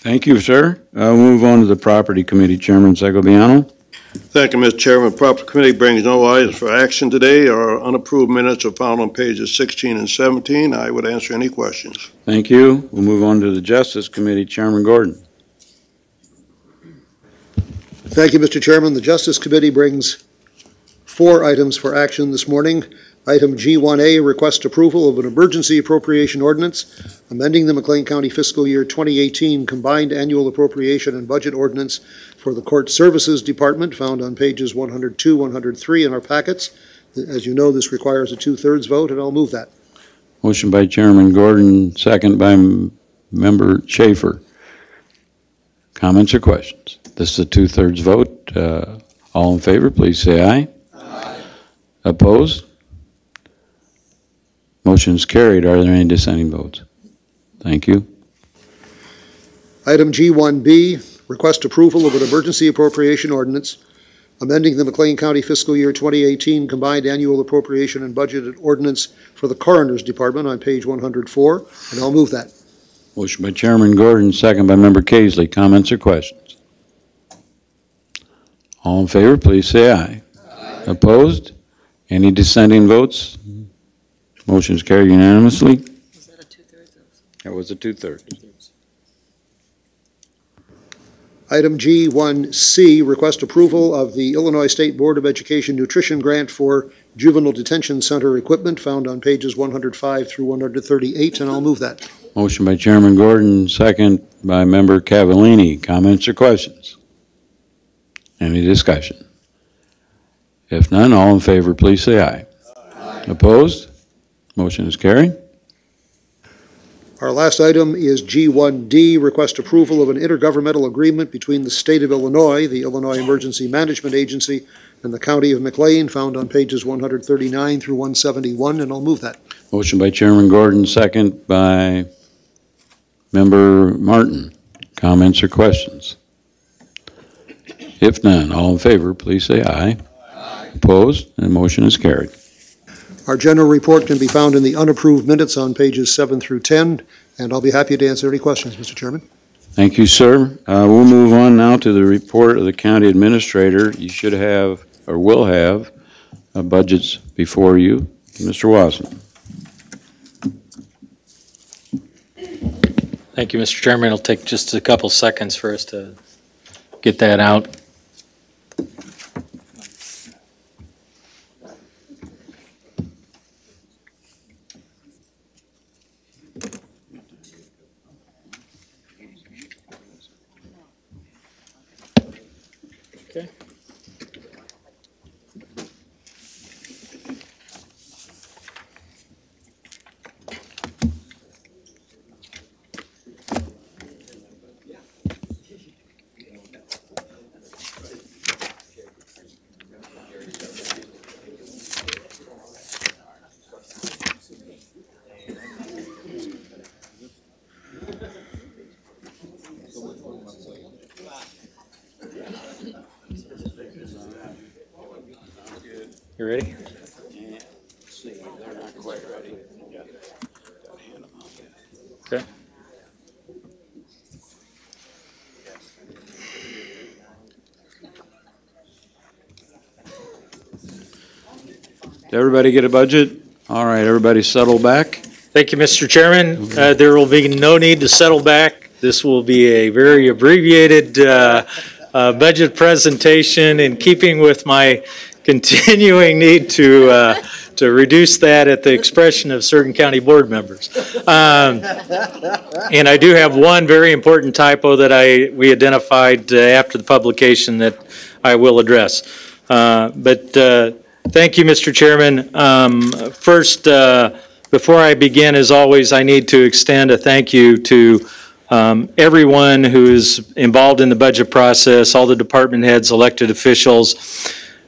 Thank you, sir. We'll move on to the Property Committee, Chairman Segoviano. Thank you, Mr. Chairman. Property Committee brings no items for action today. Our unapproved minutes are found on pages 16 and 17. I would answer any questions. Thank you. We'll move on to the Justice Committee, Chairman Gordon. Thank you, Mr. Chairman. The Justice Committee brings 4 items for action this morning. Item G1A, request approval of an emergency appropriation ordinance amending the Mclean County fiscal year 2018 combined annual appropriation and budget ordinance for the Court Services Department, found on pages 102, 103 in our packets. As you know, this requires a 2/3 vote, and I'll move that. Motion by Chairman Gordon, second by Member Schaefer. Comments or questions? This is a 2/3 vote. All in favor, please say aye. Aye. Opposed? Motion is carried. Are there any dissenting votes? Thank you. Item G1B, request approval of an emergency appropriation ordinance amending the Mclean County fiscal year 2018 combined annual appropriation and budgeted ordinance for the Coroner's Department on page 104, and I'll move that. Motion by Chairman Gordon, second by Member Casely. Comments or questions? All in favor, please say aye. Aye. Opposed? Any dissenting votes? Motion is carried unanimously. Was that a 2/3? That was a 2/3. Item G1C, request approval of the Illinois State Board of Education nutrition grant for juvenile detention center equipment, found on pages 105 through 138, and I'll move that. Motion by Chairman Gordon, second by Member Cavallini. Comments or questions? Any discussion? If none, all in favor, please say aye. Aye. Opposed? Motion is carried. Our last item is G1D, request approval of an intergovernmental agreement between the State of Illinois, the Illinois Emergency Management Agency, and the County of Mclean, found on pages 139 through 171, and I'll move that. Motion by Chairman Gordon, second by Member Martin. Comments or questions? If none, all in favor, please say aye. Aye. Opposed? And motion is carried. Our general report can be found in the unapproved minutes on pages 7 through 10, and I'll be happy to answer any questions, Mr. Chairman. Thank you, sir. We'll move on now to the report of the county administrator. You should have, or will have, budgets before you. Mr. Wasson. Thank you, Mr. Chairman. It'll take just a couple seconds for us to get that out. Okay. You ready? They're not quite ready. Okay. Did everybody get a budget? All right, everybody settle back. Thank you, Mr. Chairman. There will be no need to settle back. This will be a very abbreviated budget presentation in keeping with my continuing need to reduce that at the expression of certain county board members. And I do have one very important typo that we identified after the publication that I will address. But thank you, Mr. Chairman. First, before I begin, as always, I need to extend a thank you to everyone who is involved in the budget process, all the department heads, elected officials,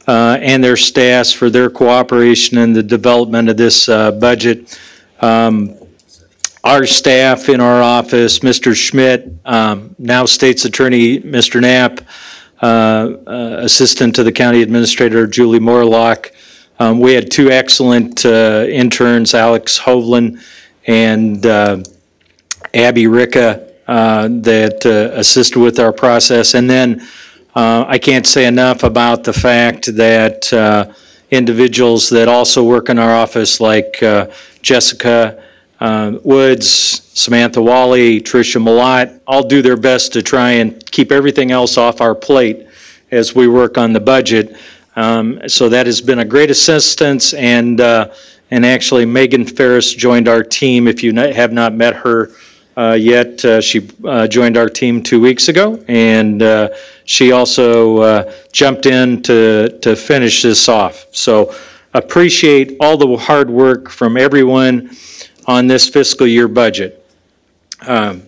and their staffs for their cooperation in the development of this budget. Our staff in our office, Mr. Schmidt, now State's Attorney Mr. Knapp, Assistant to the County Administrator Julie Morlock. We had two excellent interns, Alex Hovland and Abby Ricka, that assisted with our process. And then I can't say enough about the fact that individuals that also work in our office, like Jessica Woods, Samantha Wally, Tricia Malott, all do their best to try and keep everything else off our plate as we work on the budget. So that has been a great assistance, and actually Megan Ferris joined our team. If you have not met her yet, she joined our team 2 weeks ago, and she also jumped in to finish this off. So appreciate all the hard work from everyone on this fiscal year budget. I'm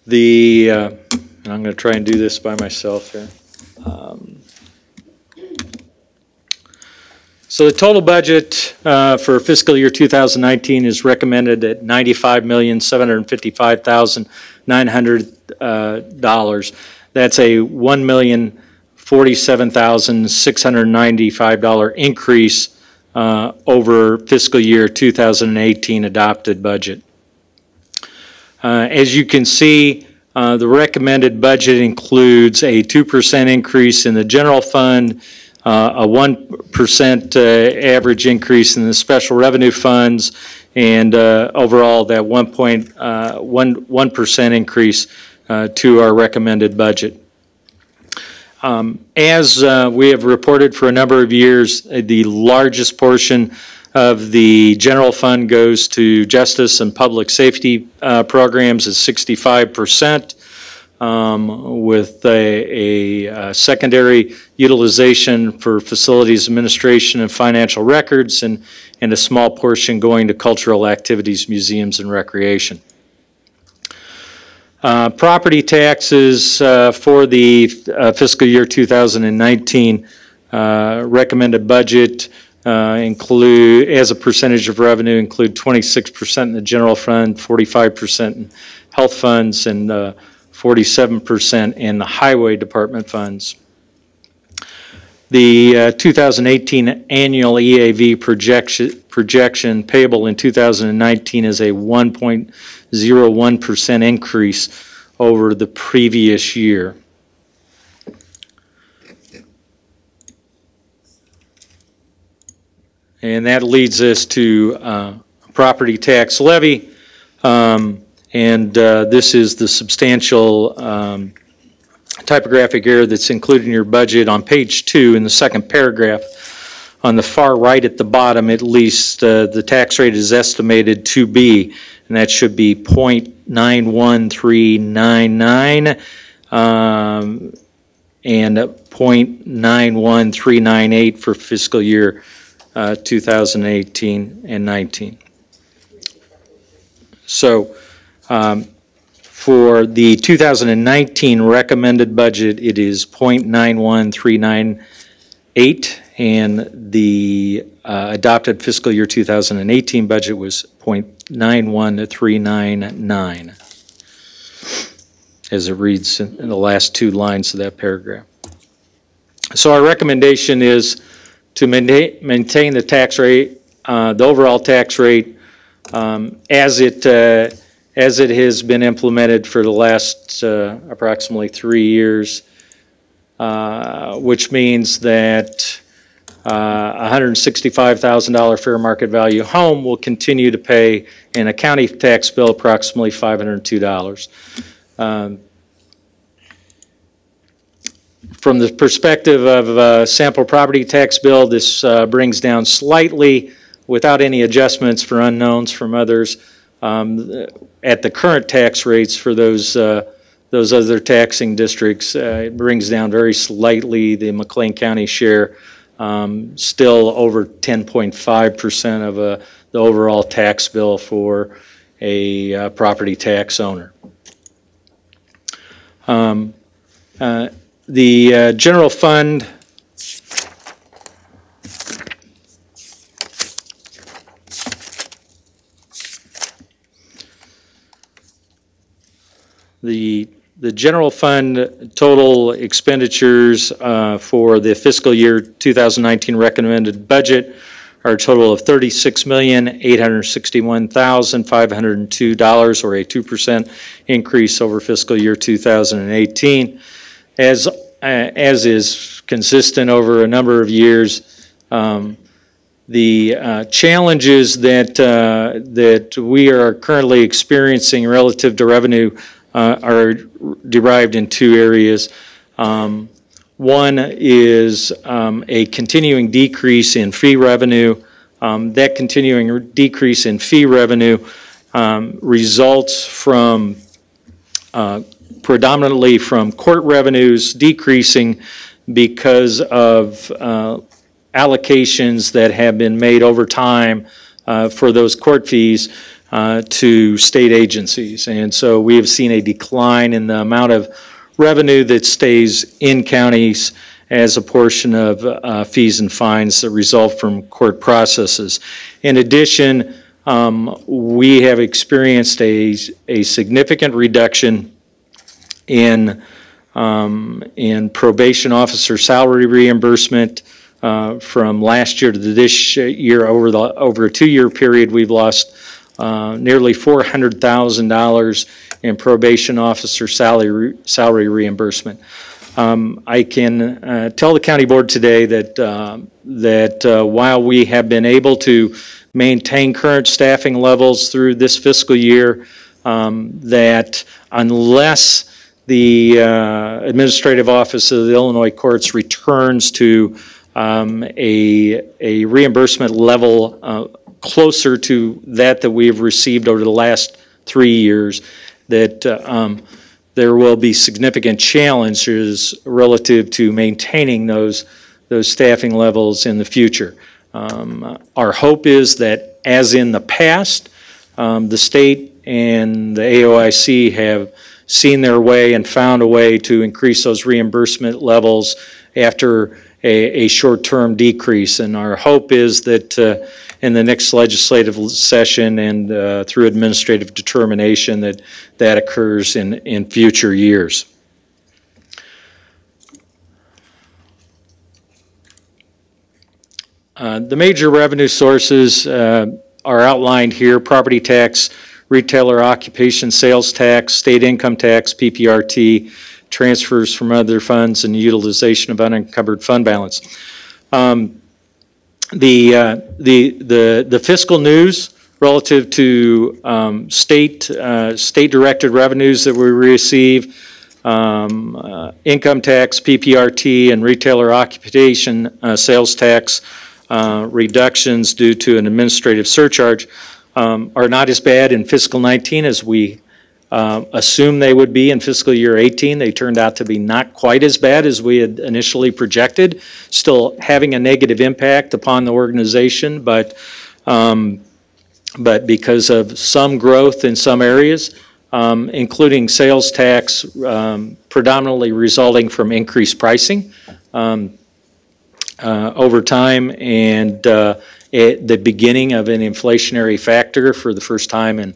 going to try and do this by myself here. So the total budget for fiscal year 2019 is recommended at $95,755,900. That's a $1,047,695 increase over fiscal year 2018 adopted budget. As you can see, the recommended budget includes a 2% increase in the general fund, a 1% average increase in the special revenue funds, and overall that 1% increase to our recommended budget. As we have reported for a number of years, the largest portion of the general fund goes to justice and public safety programs at 65%. With a secondary utilization for facilities administration and financial records, and a small portion going to cultural activities, museums, and recreation. Property taxes for the fiscal year 2019 recommended budget include, as a percentage of revenue, include 26% in the general fund, 45% in health funds, and 47% in the highway department funds. The 2018 annual EAV projection payable in 2019 is a 1.01% increase over the previous year. And that leads us to property tax levy. This is the substantial typographic error that's included in your budget on page 2 in the second paragraph. On the far right at the bottom, at least, the tax rate is estimated to be, and that should be 0.91399 and 0.91398 for fiscal year 2018 and 19. So for the 2019 recommended budget, it is 0.91398, and the adopted fiscal year 2018 budget was 0.91399, as it reads in the last 2 lines of that paragraph. So our recommendation is to maintain the tax rate, the overall tax rate, as it has been implemented for the last approximately 3 years, which means that $165,000 fair market value home will continue to pay in a county tax bill approximately $502. From the perspective of sample property tax bill, this brings down slightly, without any adjustments for unknowns from others, at the current tax rates for those other taxing districts. It brings down very slightly the McLean County share, still over 10.5% of the overall tax bill for a property tax owner. The general fund The general fund total expenditures for the fiscal year 2019 recommended budget are a total of $36,861,502, or a 2% increase over fiscal year 2018. As is consistent over a number of years, the challenges that we are currently experiencing relative to revenue are derived in two areas. One is a continuing decrease in fee revenue. That continuing decrease in fee revenue results from predominantly from court revenues decreasing because of allocations that have been made over time for those court fees to state agencies. And so we have seen a decline in the amount of revenue that stays in counties as a portion of fees and fines that result from court processes. In addition, we have experienced a significant reduction in probation officer salary reimbursement from last year to this year. Over a 2-year period, we've lost nearly $400,000 in probation officer salary reimbursement. I can tell the county board today that while we have been able to maintain current staffing levels through this fiscal year, that unless the Administrative Office of the Illinois Courts returns to a reimbursement level closer to that we have received over the last 3 years, that there will be significant challenges relative to maintaining those staffing levels in the future. Our hope is that, as in the past, the state and the AOIC have seen their way and found a way to increase those reimbursement levels after a short-term decrease. And our hope is that in the next legislative session and through administrative determination that occurs in future years. The major revenue sources are outlined here: property tax, retailer occupation sales tax, state income tax, PPRT, transfers from other funds, and utilization of unencumbered fund balance. The fiscal news relative to state-directed revenues that we receive, income tax, PPRT, and retailer occupation sales tax reductions due to an administrative surcharge are not as bad in fiscal 19 as we assumed they would be in fiscal year 18. They turned out to be not quite as bad as we had initially projected, still having a negative impact upon the organization, but because of some growth in some areas, including sales tax predominantly resulting from increased pricing over time, and the beginning of an inflationary factor for the first time in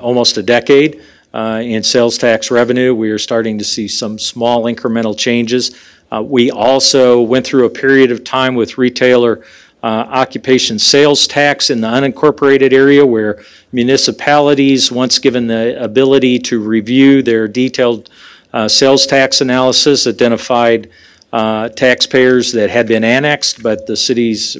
almost a decade in sales tax revenue. We are starting to see some small incremental changes. We also went through a period of time with retailer occupation sales tax in the unincorporated area, where municipalities, once given the ability to review their detailed sales tax analysis, identified taxpayers that had been annexed, but the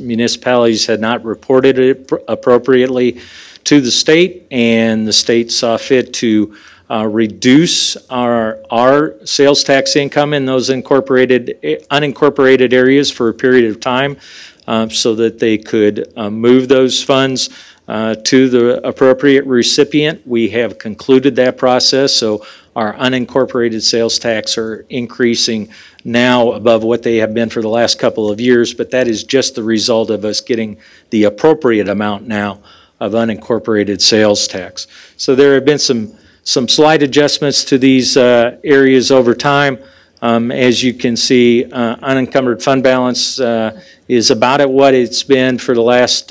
municipalities had not reported it appropriately to the state, and the state saw fit to reduce our sales tax income in those unincorporated areas for a period of time, so that they could move those funds to the appropriate recipient. We have concluded that process, so our unincorporated sales tax are increasing now above what they have been for the last couple of years, but that is just the result of us getting the appropriate amount now of unincorporated sales tax. So there have been some slight adjustments to these areas over time. As you can see, unencumbered fund balance is about at what it's been for the last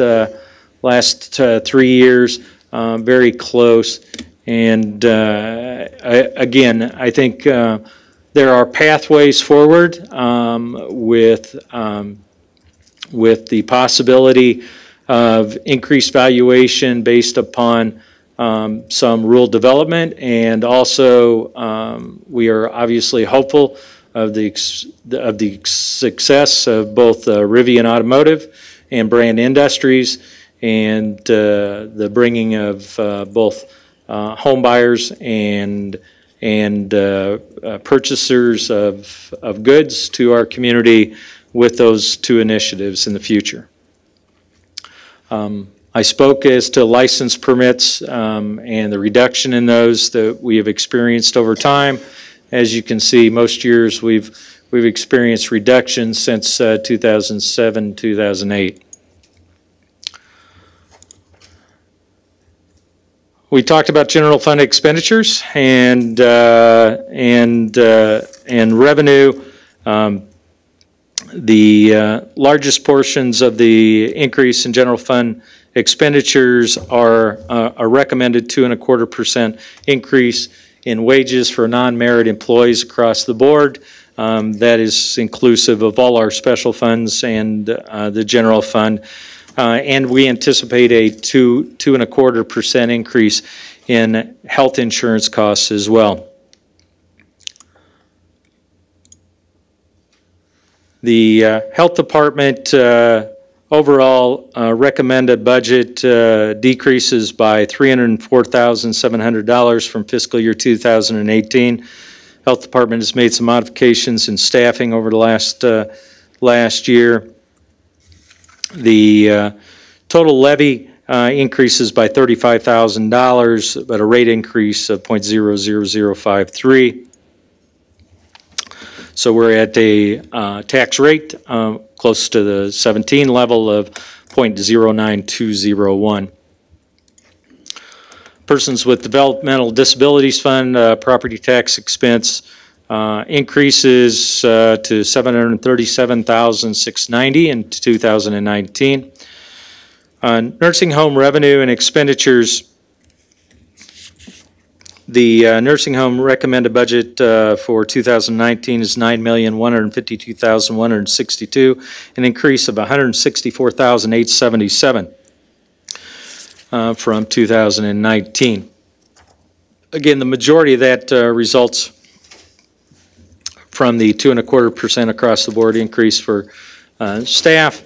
3 years, very close. And again, I think there are pathways forward with with the possibility of increased valuation based upon some rural development, and also we are obviously hopeful of the success of both Rivian Automotive and Brand Industries, and the bringing of both home buyers and purchasers of goods to our community with those two initiatives in the future. I spoke as to license permits and the reduction in those that we have experienced over time. As you can see, most years we've experienced reductions since 2007, 2008. We talked about general fund expenditures and revenue. The largest portions of the increase in general fund expenditures are a recommended 2.25% increase in wages for non-merit employees across the board. That is inclusive of all our special funds and the general fund. And we anticipate a 2.25% increase in health insurance costs as well. The health department overall recommended budget decreases by $304,700 from fiscal year 2018. Health department has made some modifications in staffing over the last year. The total levy increases by $35,000, but a rate increase of 0.00053. So we're at a tax rate close to the 17 level of 0.09201. Persons with Developmental Disabilities Fund property tax expense increases to $737,690 in 2019. Nursing home revenue and expenditures. The nursing home recommended budget for 2019 is $9,152,162, an increase of $164,877 from 2019. Again, the majority of that results from the 2.25% across the board increase for staff.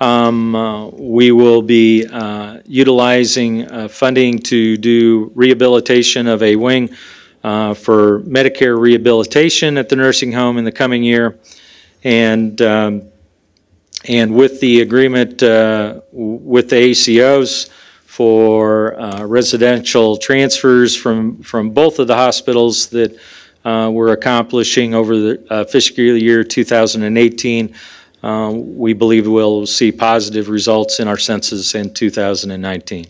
We will be utilizing funding to do rehabilitation of a wing for Medicare rehabilitation at the nursing home in the coming year, and with the agreement with the ACOs for residential transfers from both of the hospitals that we're accomplishing over the fiscal year 2018. We believe we'll see positive results in our census in 2019.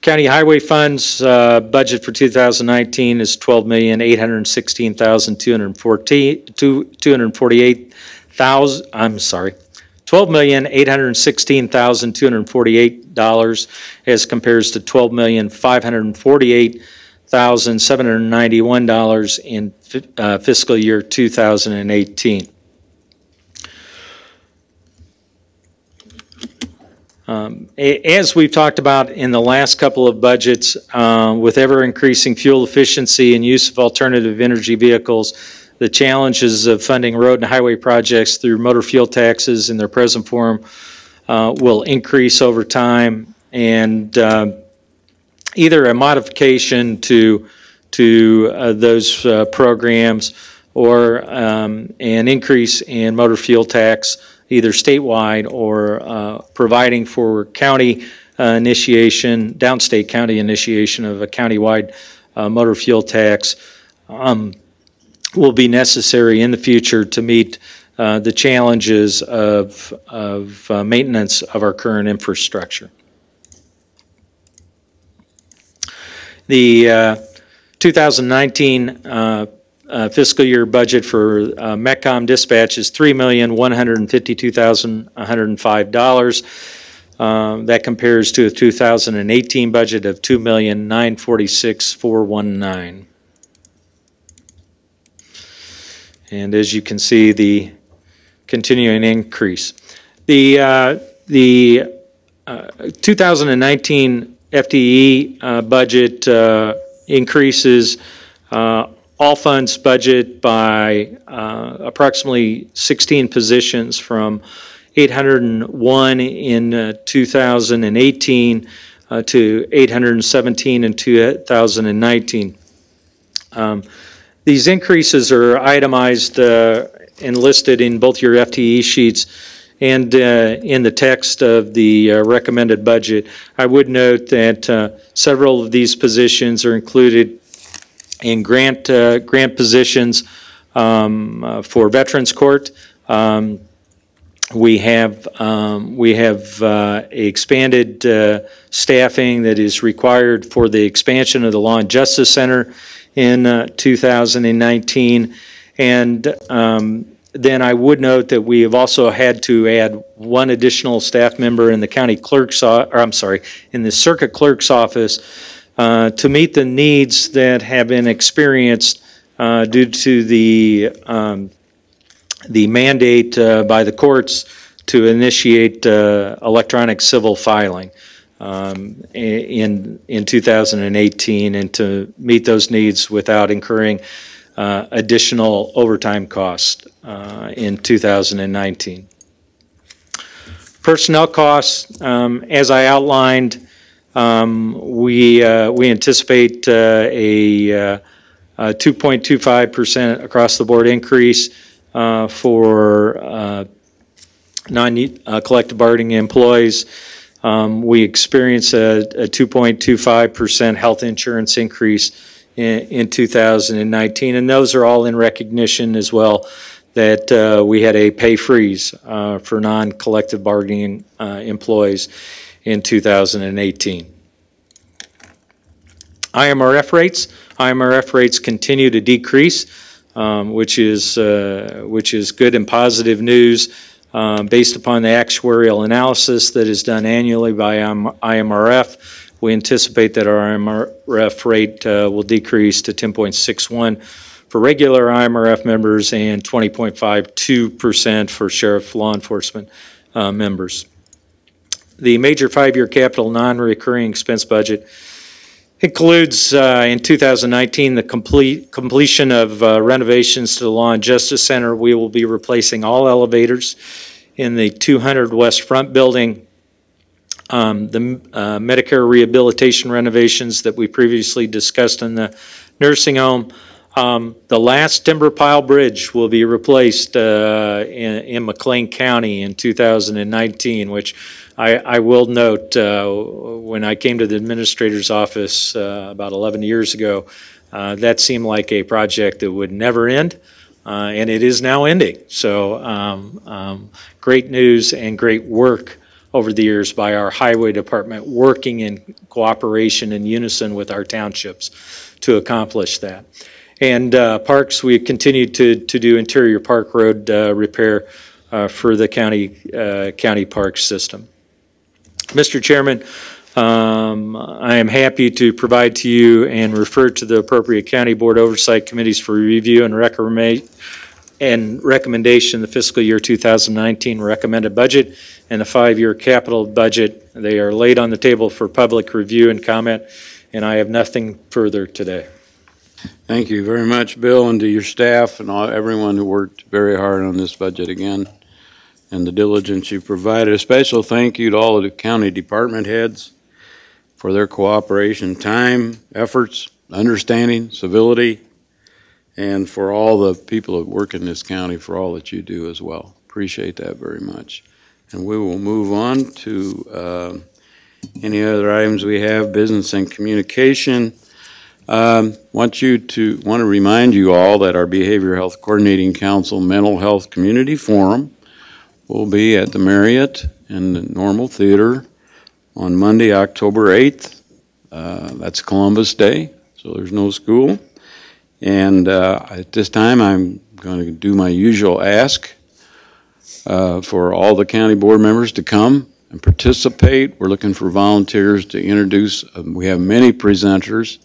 County Highway Funds budget for 2019 is $12,816,248 as compares to $12,548,791 in fiscal year 2018. As we've talked about in the last couple of budgets, with ever-increasing fuel efficiency and use of alternative energy vehicles, the challenges of funding road and highway projects through motor fuel taxes in their present form will increase over time, and either a modification to those programs or an increase in motor fuel tax, either statewide or providing for county initiation, downstate county initiation of a countywide motor fuel tax will be necessary in the future to meet the challenges of maintenance of our current infrastructure. The 2019 fiscal year budget for MECCOM dispatch is $3,152,105. That compares to a 2018 budget of $2,946,419. And as you can see, the continuing increase. The 2019 FTE budget increases all funds budget by approximately 16 positions from 801 in 2018 to 817 in 2019. These increases are itemized and listed in both your FTE sheets and in the text of the recommended budget. I would note that several of these positions are included in grant positions for Veterans Court. We have expanded staffing that is required for the expansion of the Law and Justice Center in 2019, and then I would note that we have also had to add one additional staff member in the county clerk's, in the circuit clerk's office to meet the needs that have been experienced due to the mandate by the courts to initiate electronic civil filing in 2018, and to meet those needs without incurring additional overtime costs in 2019. Personnel costs, as I outlined, we anticipate a 2.25% across the board increase for non-collective bargaining employees. We experienced a 2.25% health insurance increase in 2019, and those are all in recognition as well that we had a pay freeze for non-collective bargaining employees in 2018. IMRF rates continue to decrease, which is good and positive news based upon the actuarial analysis that is done annually by IMRF. We anticipate that our IMRF rate will decrease to 10.61 for regular IMRF members and 20.52% for sheriff law enforcement members. The major 5-year capital non-recurring expense budget includes in 2019 the completion of renovations to the Law and Justice Center. We will be replacing all elevators in the 200 West Front building. The Medicare rehabilitation renovations that we previously discussed in the nursing home. The last timber pile bridge will be replaced in Mclean County in 2019, which I will note when I came to the administrator's office about 11 years ago, that seemed like a project that would never end, and it is now ending. So great news and great work over the years by our highway department, working in cooperation and unison with our townships to accomplish that. And parks, we continue to do interior park road repair for the county park system. Mr. Chairman, I am happy to provide to you and refer to the appropriate county board oversight committees for review and recommendation the fiscal year 2019 recommended budget and the 5-year capital budget. They are laid on the table for public review and comment, and I have nothing further today. Thank you very much, Bill, and to your staff and everyone who worked very hard on this budget again, and the diligence you provided. A special thank you to all of the county department heads for their cooperation, time, efforts, understanding, civility, and for all the people that work in this county for all that you do as well. Appreciate that very much. And we will move on to any other items we have, business and communication. Want to remind you all that our Behavioral Health Coordinating Council Mental Health Community Forum will be at the Marriott in the Normal Theater on Monday, October 8th. That's Columbus Day, so there's no school. And at this time, I'm going to do my usual ask for all the county board members to come and participate. We're looking for volunteers to introduce. We have many presenters,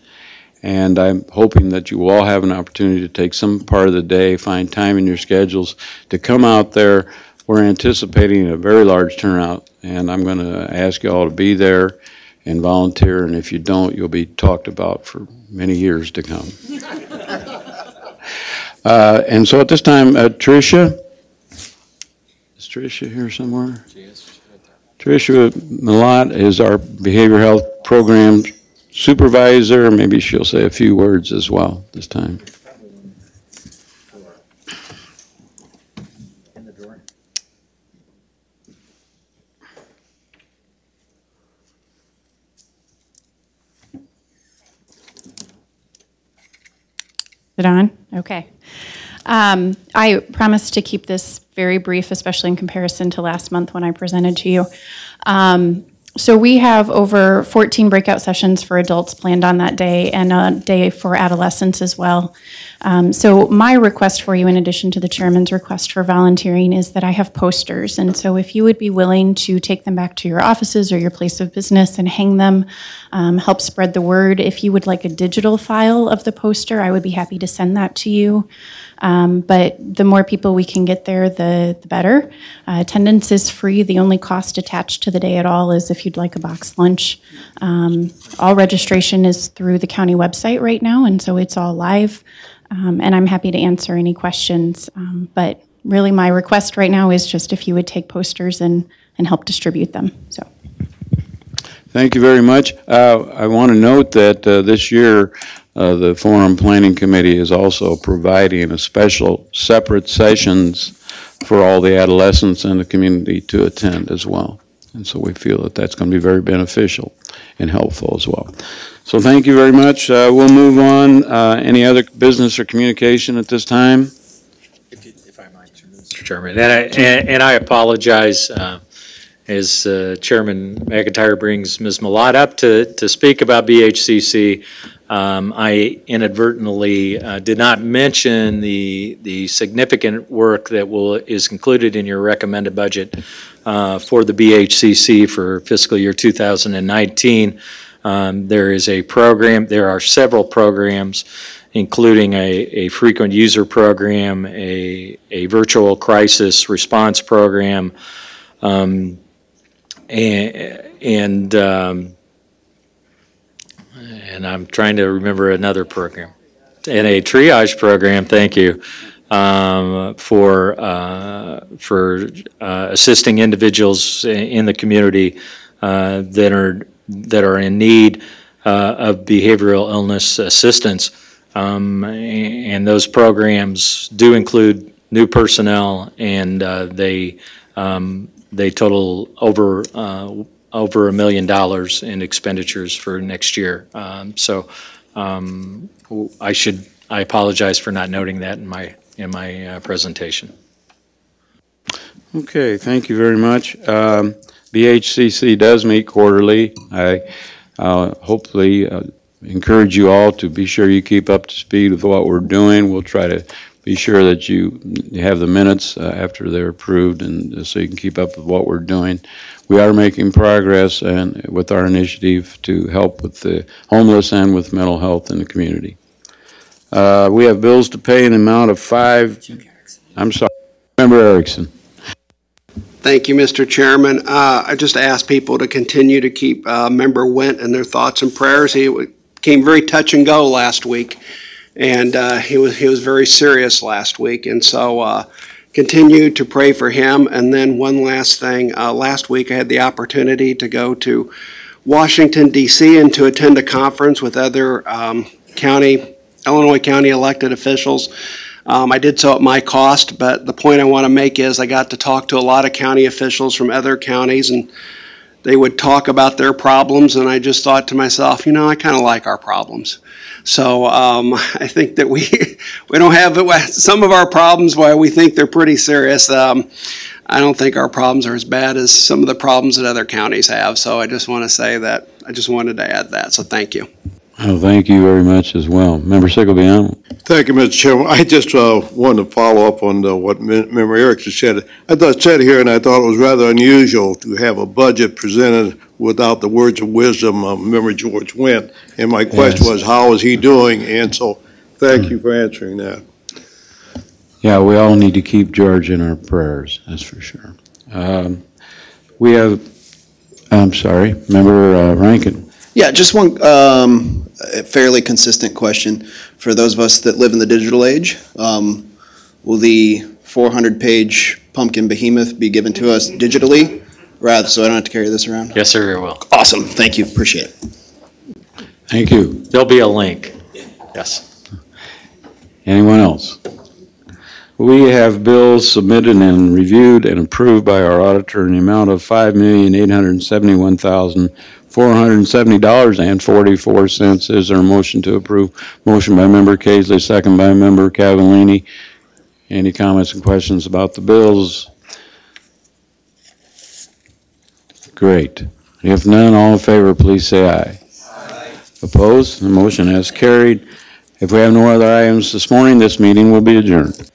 And I'm hoping that you will all have an opportunity to take some part of the day, find time in your schedules to come out there. We're anticipating a very large turnout, and I'm going to ask you all to be there and volunteer, and if you don't, you'll be talked about for many years to come. And so at this time, Tricia, is Tricia here somewhere? Tricia Malott is our behavioral health program supervisor. Maybe she'll say a few words as well this time. Is it on? Okay. I promise to keep this very brief, especially in comparison to last month when I presented to you. So we have over 14 breakout sessions for adults planned on that day, and a day for adolescents as well. So my request for you, in addition to the chairman's request for volunteering, is that I have posters. And so if you would be willing to take them back to your offices or your place of business and hang them, help spread the word. If you would like a digital file of the poster, I would be happy to send that to you. But the more people we can get there, the better. Attendance is free. The only cost attached to the day at all is if you'd like a box lunch. All registration is through the county website right now, and so it's all live. And I'm happy to answer any questions. But really my request right now is just if you would take posters and help distribute them. So. Thank you very much. I want to note that this year the Forum Planning Committee is also providing a special separate sessions for all the adolescents in the community to attend as well. And so we feel that that's going to be very beneficial and helpful as well. So thank you very much. We'll move on. Any other business or communication at this time? If I might, Mr. Chairman, and I apologize as Chairman McIntyre brings Ms. Malott up to speak about BHCC. I inadvertently did not mention the significant work that is included in your recommended budget for the BHCC for fiscal year 2019. There is a program, there are several programs, including a frequent user program, a virtual crisis response program, and I'm trying to remember another program, and a triage program, thank you, for assisting individuals in the community that are in need of behavioral illness assistance. And those programs do include new personnel, and they total over $1 million in expenditures for next year. I apologize for not noting that in my presentation. Okay, thank you very much. BHCC does meet quarterly. I hopefully encourage you all to be sure you keep up to speed with what we're doing. We'll try to be sure that you have the minutes after they're approved, and so you can keep up with what we're doing. We are making progress and with our initiative to help with the homeless and with mental health in the community. We have bills to pay in the amount of Member Erickson. Thank you, Mr. Chairman. I just ask people to continue to keep Member Went in their thoughts and prayers. He came very touch and go last week, and he was very serious last week, and so continue to pray for him. And then one last thing, last week I had the opportunity to go to Washington, D.C. and to attend a conference with other Illinois County elected officials. I did so at my cost, but the point I want to make is I got to talk to a lot of county officials from other counties, and they would talk about their problems, and I just thought to myself, I kind of like our problems. So I think that we don't have some of our problems, while we think they're pretty serious. I don't think our problems are as bad as some of the problems that other counties have. So I just want to say that. I just wanted to add that. So thank you. Oh, thank you very much as well. Member Sigley-Allen. Thank you, Mr. Chairman. I just wanted to follow up on what Member Erickson said. I sat here and I thought it was rather unusual to have a budget presented without the words of wisdom of Member George Wendt. And my question was, how is he doing? And so, thank you for answering that. Yeah, we all need to keep George in our prayers, that's for sure. We have, I'm sorry, Member Rankin. Yeah, just one fairly consistent question. For those of us that live in the digital age, will the 400-page pumpkin behemoth be given to us digitally, rather, so I don't have to carry this around? Yes, sir, it will. Awesome, thank you, appreciate it. Thank you. There'll be a link. Yes. Anyone else? We have bills submitted and reviewed and approved by our auditor in the amount of $5,871,470.44. Is there a motion to approve? Motion by Member Casely, second by Member Cavallini. Any comments and questions about the bills? Great. If none, all in favor, please say aye. Aye. Opposed? The motion has carried. If we have no other items this morning, this meeting will be adjourned.